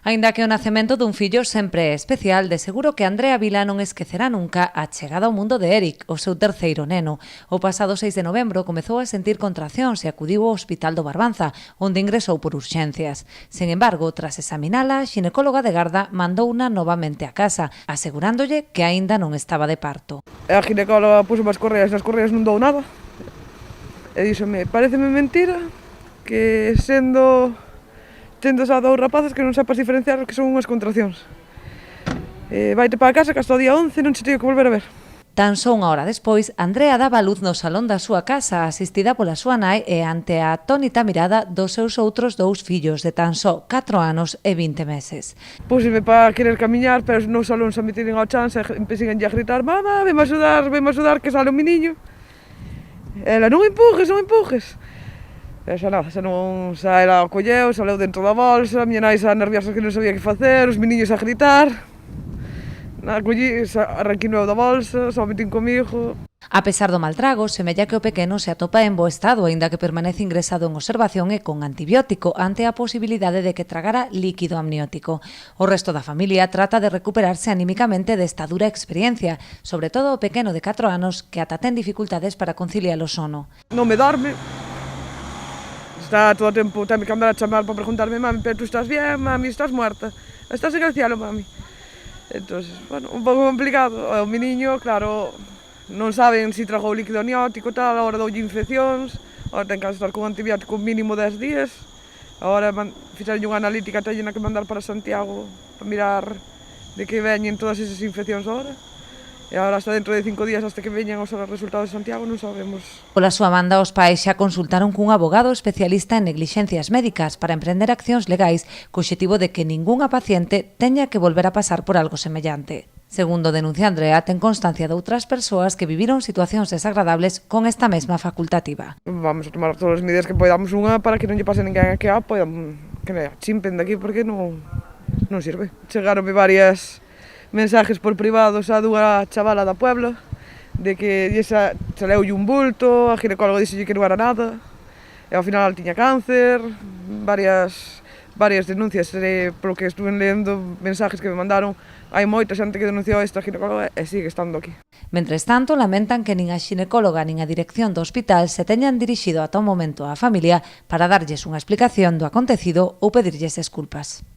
Aínda que o nacemento dun fillo sempre é especial, de seguro que Andrea Vila non esquecerá nunca a chegada ao mundo de Eric, o seu terceiro neno. O pasado 6 de novembro comezou a sentir contraccións e acudiu ao Hospital do Barbanza, onde ingresou por urxencias. Sen embargo, tras examinala, a xinecóloga de garda mandouna novamente a casa, asegurándolle que aínda non estaba de parto. A ginecóloga puso as correas non dou nada. E díxome, pareceme mentira que tendo xa dous rapaces que non sepas diferenciar o que son unhas contraccións. Vaite para casa que hasta o día 11 non che teño que volver a ver. Tan só unha hora despois, Andrea daba a luz no salón da súa casa, asistida pola súa nai e ante a atónita mirada dos seus outros dous fillos de tan só 4 anos e 20 meses. Puseme para querer camiñar, pero no salón se me tiren ao chance e empecen a gritar: "Mamá, veme a axudar, que sale o miniño". Ela, non empujes. E xa nada, xa ela colleu, saleu dentro da bolsa, a miña nai xa nerviosa que non sabía que facer, os meniños a gritar. Acollí, arranquinou da bolsa, xa o metín comigo. A pesar do mal trago, semella que o pequeno se atopa en bo estado, aínda que permanece ingresado en observación e con antibiótico ante a posibilidade de que tragara líquido amniótico. O resto da familia trata de recuperarse anímicamente desta dura experiencia, sobre todo o pequeno de 4 anos que ata ten dificultades para conciliar o sono. Non me dorme. Está todo o tempo, ten que andar a chamar para preguntarme: "Mami, pero tú estás bien, mami, estás muerta? Estás en el cielo, mami?". Entón, bueno, un pouco complicado. O meniño, claro, non saben se tragou líquido amniótico, tal, agora doulle infeccións, agora ten que estar con antibiótico mínimo 10 días, agora fixaron unha analítica, teñen que mandar para Santiago para mirar de que veñen todas esas infeccións agora. E agora hasta dentro de 5 días, hasta que veñan os resultados de Santiago, non sabemos. Pola súa banda, os pais xa consultaron cun abogado especialista en neglixencias médicas para emprender accións legais co obxectivo de que ningunha paciente teña que volver a pasar por algo semellante. Segundo denuncia Andrea, ten constancia de outras persoas que viviron situacións desagradables con esta mesma facultativa. Vamos a tomar todas as medidas que podamos unha para que non lle pase ninguén que me chimpen daqui porque non sirve. Chegaronme varias mensajes por privado a dunha chavala da Puebla de que se leulle un bulto, a ginecóloga dixelle que non era nada e ao final tiña cáncer, varias denuncias polo que estuve lendo, mensajes que me mandaron. Hai moita xente que denunciou esta ginecóloga e sigue estando aquí. Mentres tanto, lamentan que nin a xinecóloga nin a dirección do hospital se teñan dirixido ata o momento á familia para darlles unha explicación do acontecido ou pedirlles desculpas.